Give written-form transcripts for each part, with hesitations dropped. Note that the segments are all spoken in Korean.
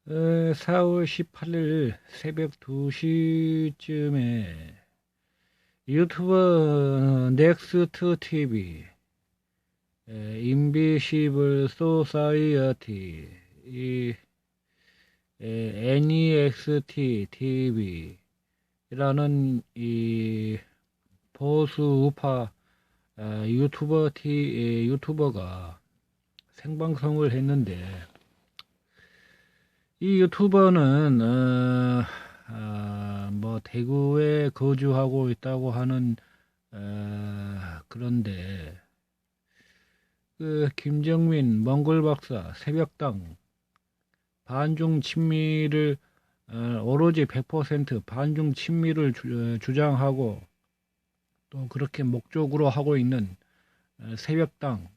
4월 18일 새벽 2시쯤에 유튜버 넥스트 TV, 인비시블 소사이어티, NEXT TV라는 이 보수 우파 유튜버가 생방송을 했는데, 이 유튜버는 뭐 대구에 거주하고 있다고 하는, 그런데 그 김정민 몽골 박사 새벽당 반중 친미를, 오로지 100% 반중 친미를 주장하고 또 그렇게 목적으로 하고 있는, 새벽당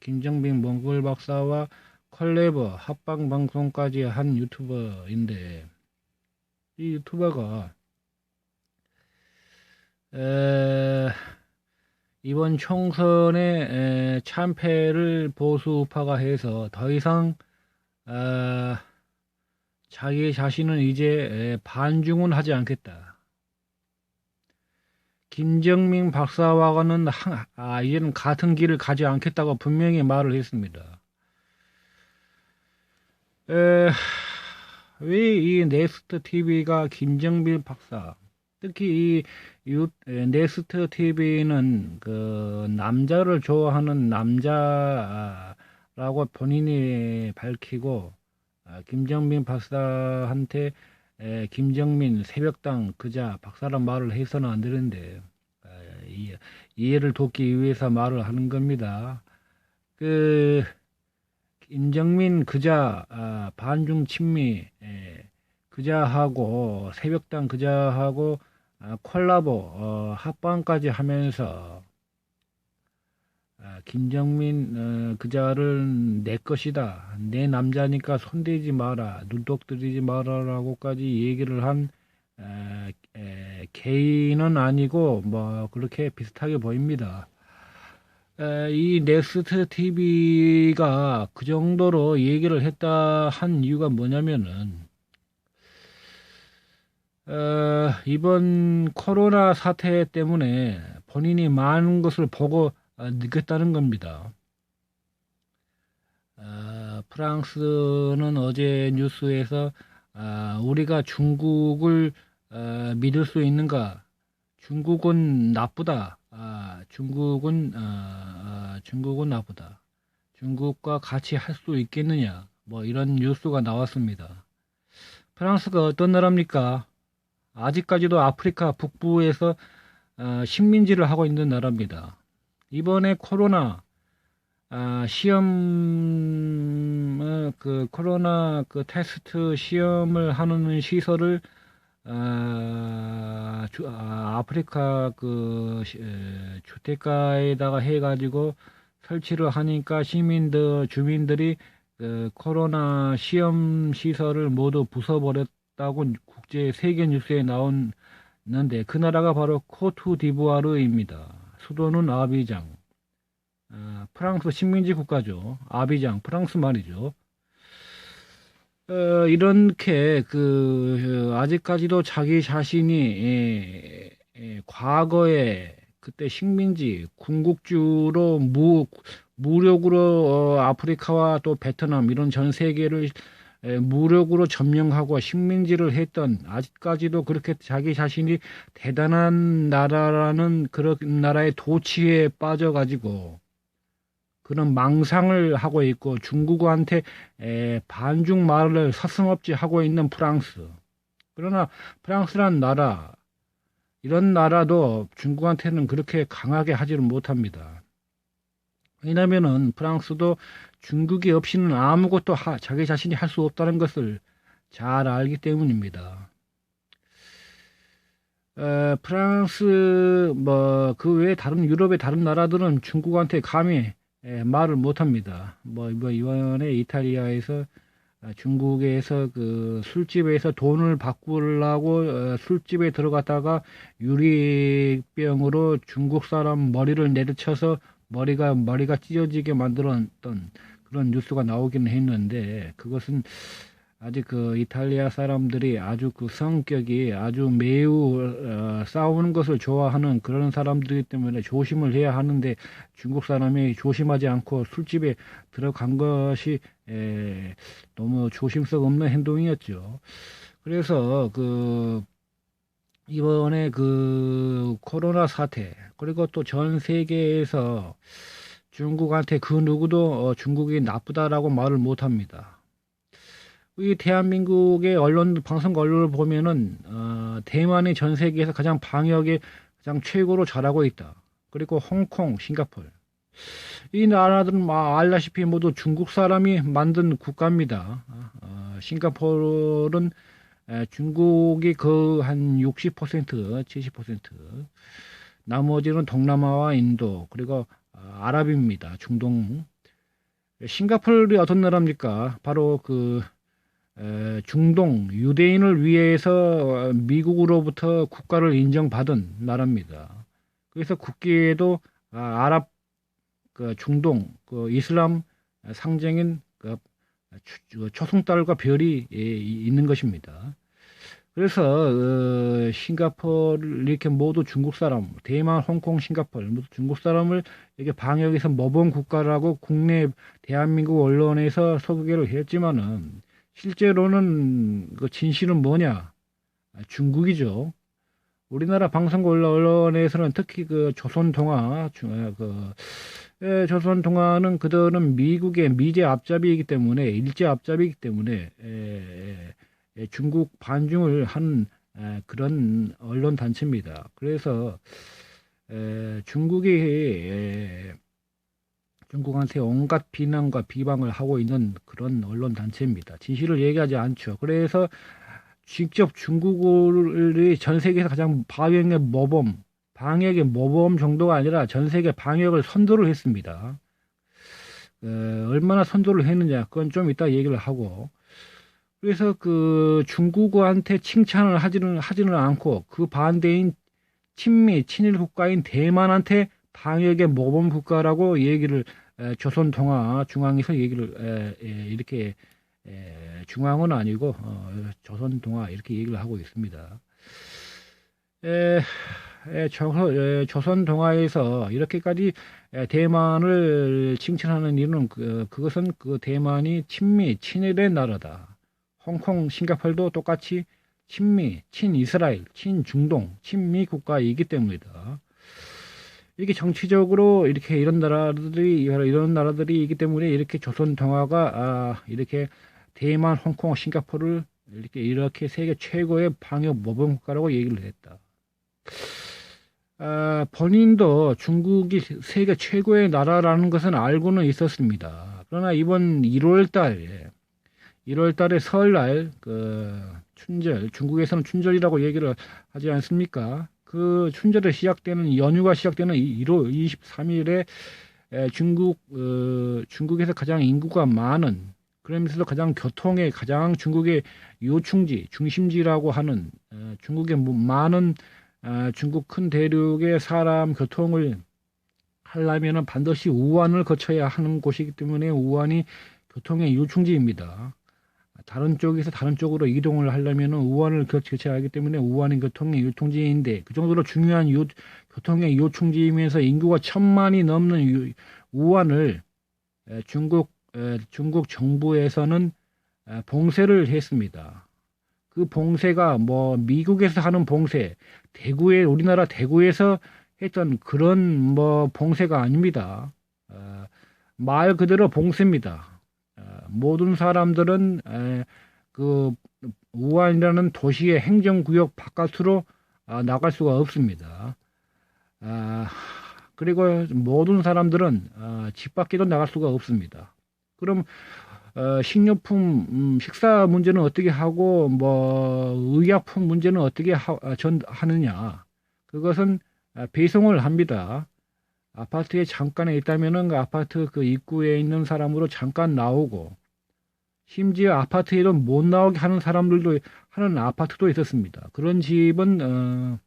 김정민 몽골 박사와 컬래버 합방 방송까지 한 유튜버인데, 이 유튜버가 이번 총선에 참패를 보수 우파가 해서 더 이상 자기 자신은 이제 반중은 하지 않겠다. 김정민 박사와는 이제는 같은 길을 가지 않겠다고 분명히 말을 했습니다. 왜 이 넥스트 TV가 김정민 박사, 특히 넥스트 TV는 그 남자를 좋아하는 남자라고 본인이 밝히고, 김정민 박사한테 김정민 새벽당 그자 박사란 말을 해서는 안 되는데, 이해를 돕기 위해서 말을 하는 겁니다. 그 김정민 그자 반중 친미 그자하고 새벽당 그자하고 콜라보 합방까지 하면서, 김정민 그자를 내 것이다, 내 남자니까 손대지 마라, 눈독 들이지 마라라고까지 얘기를 한 개인은 아니고 뭐 그렇게 비슷하게 보입니다. 이 넥스트 TV가 그 정도로 얘기를 했다 한 이유가 뭐냐면은, 이번 코로나 사태 때문에 본인이 많은 것을 보고 느꼈다는 겁니다. 프랑스는 어제 뉴스에서 우리가 중국을 믿을 수 있는가? 중국은 나쁘다. 중국은 나쁘다. 중국과 같이 할 수 있겠느냐? 뭐 이런 뉴스가 나왔습니다. 프랑스가 어떤 나라입니까? 아직까지도 아프리카 북부에서 식민지를 하고 있는 나라입니다. 이번에 코로나 시험, 그 코로나 그 테스트 시험을 하는 시설을 아프리카 그 주택가에다가 해가지고 설치를 하니까 주민들이 그 코로나 시험 시설을 모두 부숴버렸다고 국제 세계 뉴스에 나왔는데, 그 나라가 바로 코트디부아르입니다. 수도는 아비장. 프랑스 식민지 국가죠. 아비장, 프랑스 말이죠. 이렇게 아직까지도 자기 자신이 과거에 그때 식민지 군국주로 무력으로 아프리카와 또 베트남 이런 전 세계를 무력으로 점령하고 식민지를 했던, 아직까지도 그렇게 자기 자신이 대단한 나라라는 그런 나라의 도취에 빠져가지고 그런 망상을 하고 있고, 중국한테 반중 말을 서슴없이 하고 있는 프랑스. 그러나 프랑스란 나라, 이런 나라도 중국한테는 그렇게 강하게 하지를 못합니다. 왜냐면은 프랑스도 중국이 없이는 아무것도 자기 자신이 할 수 없다는 것을 잘 알기 때문입니다. 프랑스 뭐 그 외에 다른 유럽의 다른 나라들은 중국한테 감히 말을 못합니다. 뭐 이번에 이탈리아에서 중국에서 그 술집에서 돈을 바꾸려고 술집에 들어갔다가 유리병으로 중국 사람 머리를 내리쳐서 머리가 찢어지게 만들었던 그런 뉴스가 나오기는 했는데, 그것은 아직 그 이탈리아 사람들이 아주 그 성격이 아주 매우 싸우는 것을 좋아하는 그런 사람들이기 때문에 조심을 해야 하는데 중국 사람이 조심하지 않고 술집에 들어간 것이 너무 조심성 없는 행동이었죠. 그래서 그 이번에 그 코로나 사태 그리고 또 전 세계에서 중국한테 그 누구도 중국이 나쁘다라고 말을 못 합니다. 이 대한민국의 언론, 방송 언론을 보면은, 대만이 전 세계에서 가장 방역에 가장 최고로 잘하고 있다. 그리고 홍콩, 싱가포르. 이 나라들은 알다시피 모두 중국 사람이 만든 국가입니다. 싱가포르는 중국이 그 한 60%, 70%. 나머지는 동남아와 인도, 그리고 아랍입니다. 중동. 싱가포르이 어떤 나라입니까? 바로 그 중동 유대인을 위해서 미국으로부터 국가를 인정받은 나라입니다. 그래서 국기에도 아랍 그 중동 그 이슬람 상징인 그 초승달과 별이 있는 것입니다. 그래서 싱가포르 이렇게 모두 중국 사람, 대만, 홍콩, 싱가포르 모두 중국 사람을 이렇게 방역에서 모범 국가라고 국내 대한민국 언론에서 소개를 했지만은 실제로는 그 진실은 뭐냐? 중국이죠. 우리나라 방송 언론에서는 특히 그 조선통화, 조선통화는 그들은 미국의 미제 앞잡이이기 때문에 일제 앞잡이이기 때문에 중국 반중을 한 그런 언론 단체입니다. 그래서 중국이 중국한테 온갖 비난과 비방을 하고 있는 그런 언론 단체입니다. 진실을 얘기하지 않죠. 그래서 직접 중국이 전 세계에서 가장 방역의 모범 정도가 아니라 전 세계 방역을 선도를 했습니다. 얼마나 선도를 했느냐, 그건 좀 이따 얘기를 하고. 그래서 그 중국한테 칭찬을 하지는 않고 그 반대인 친일 국가인 대만한테 방역의 모범 국가라고 얘기를 조선통화 중앙에서 얘기를 이렇게 중앙은 아니고 조선통화 이렇게 얘기를 하고 있습니다. 조선통화에서 이렇게까지 대만을 칭찬하는 이유는 그것은 그 대만이 친일의 나라다. 홍콩, 싱가포르도 똑같이 친이스라엘, 친중동, 친미 국가이기 때문이다. 이렇게 정치적으로 이렇게 이런 나라들이 있기 때문에 이렇게 조선 동화가 이렇게 대만, 홍콩, 싱가포르를 이렇게 세계 최고의 방역 모범 국가라고 얘기를 했다. 본인도 중국이 세계 최고의 나라라는 것은 알고는 있었습니다. 그러나 이번 1월 달에 설날 춘절, 중국에서는 춘절이라고 얘기를 하지 않습니까? 그 춘절에 연휴가 시작되는 1월 23일에 중국에서 가장 인구가 많은, 그러면서도 가장 중국의 요충지, 중심지라고 하는 중국의 많은 중국 큰 대륙의 사람 교통을 하려면은 반드시 우한을 거쳐야 하는 곳이기 때문에 우한이 교통의 요충지입니다. 다른 쪽에서 다른 쪽으로 이동을 하려면 우한을 거쳐야 하기 때문에 우한이 교통의 요충지인데 그 정도로 중요한 교통의 요충지이면서 인구가 1,000만이 넘는 우한을 중국 정부에서는 봉쇄를 했습니다. 그 봉쇄가 미국에서 하는 봉쇄, 우리나라 대구에서 했던 그런 봉쇄가 아닙니다. 말 그대로 봉쇄입니다. 모든 사람들은 그 우한이라는 도시의 행정구역 바깥으로 나갈 수가 없습니다. 그리고 모든 사람들은 집 밖에도 나갈 수가 없습니다. 그럼 식료품, 식사 문제는 어떻게 하고 의약품 문제는 어떻게 하느냐? 그것은 배송을 합니다. 아파트에 잠깐 있다면은 그 아파트 그 입구에 있는 사람으로 잠깐 나오고, 심지어 아파트에도 못 나오게 하는 아파트도 있었습니다. 그런 집은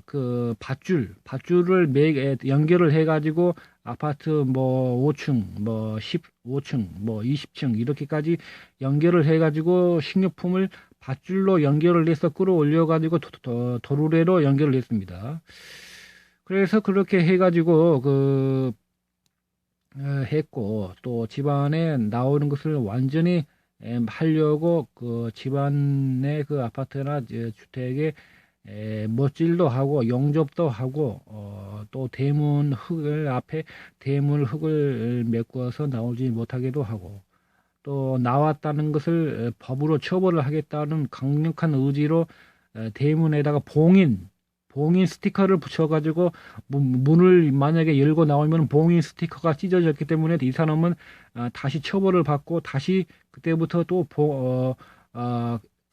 그 밧줄을 연결을 해가지고 아파트 뭐 5층, 뭐 15층, 뭐 20층 이렇게까지 연결을 해가지고 식료품을 밧줄로 연결을 해서 끌어올려가지고 도로래로 연결을 했습니다. 그래서 그렇게 해가지고 했고 또 집안에 나오는 것을 완전히 하려고 그 집안의 그 아파트나 주택에 못질도 하고 용접도 하고 또 대문 흙을 앞에 대문 흙을 메꾸어서 나오지 못하게도 하고 또 나왔다는 것을 법으로 처벌을 하겠다는 강력한 의지로 대문에다가 봉인 스티커를 붙여가지고 문을 만약에 열고 나오면 봉인 스티커가 찢어졌기 때문에 이 사람은 다시 처벌을 받고 다시 그때부터 또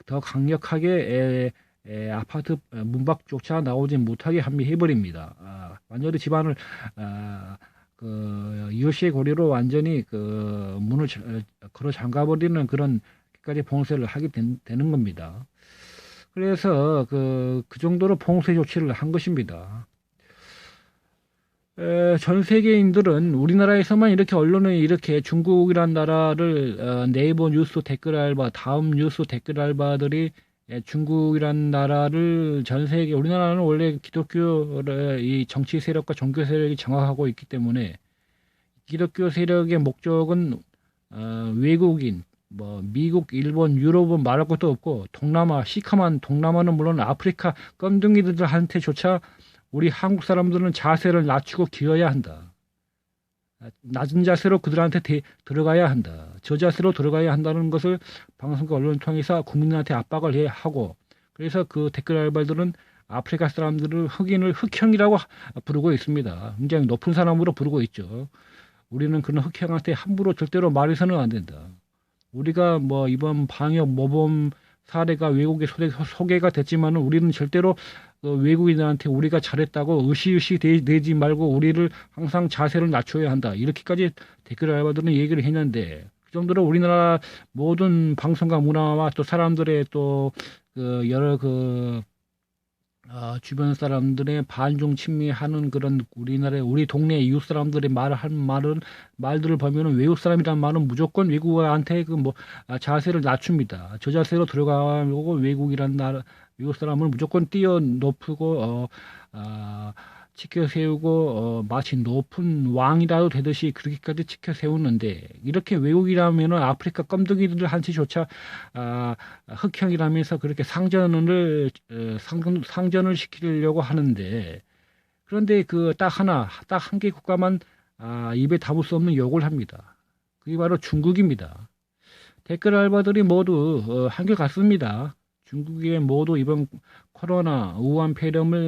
더 강력하게 아파트 문 밖조차 나오지 못하게 해버립니다. 완전히 집안을 이웃의 고리로 완전히 문을 걸어 잠가버리는 그런 까지 봉쇄를 하게 되는 겁니다. 그래서 그 정도로 봉쇄 조치를 한 것입니다. 전 세계인들은 우리나라에서만 이렇게 언론에 이렇게 중국이란 나라를 네이버 뉴스 댓글 알바, 다음 뉴스 댓글 알바들이 중국이란 나라를 전 세계, 우리나라는 원래 기독교의 이 정치 세력과 종교 세력이 장악하고 있기 때문에 기독교 세력의 목적은 외국인, 뭐 미국, 일본, 유럽은 말할 것도 없고 동남아, 시커먼 동남아는 물론 아프리카 껌둥이들한테조차 우리 한국 사람들은 자세를 낮추고 기어야 한다. 낮은 자세로 그들한테 들어가야 한다. 저 자세로 들어가야 한다는 것을 방송과 언론을 통해서 국민한테 압박을 하고 그래서 그 댓글 알바들은 아프리카 사람들을 흑인을 흑형이라고 부르고 있습니다. 굉장히 높은 사람으로 부르고 있죠. 우리는 그런 흑형한테 함부로 절대로 말해서는 안 된다. 우리가 뭐 이번 방역 모범 사례가 외국에 소개가 됐지만은 우리는 절대로 외국인한테 우리가 잘했다고 으시으시 내지 말고 우리를 항상 자세를 낮춰야 한다. 이렇게까지 댓글 알바들은 얘기를 했는데 그 정도로 우리나라 모든 방송과 문화와 또 사람들의 또 여러 주변 사람들의 반중 친미하는 그런 우리 동네 이웃 사람들의 말들을 보면은 외국 사람이란 말은 무조건 외국한테 자세를 낮춥니다. 저 자세로 들어가고 외국 사람을 무조건 높이고 지켜 세우고 마치 높은 왕이라도 되듯이 그렇게까지 지켜 세우는데 이렇게 외국이라면은 아프리카 껌둥이들한테조차 흑형이라면서 그렇게 상전을 시키려고 하는데 그런데 딱 한 개 국가만 입에 담을 수 없는 욕을 합니다. 그게 바로 중국입니다. 댓글 알바들이 모두 한결같습니다. 중국에 모두 이번 코로나 우한 폐렴을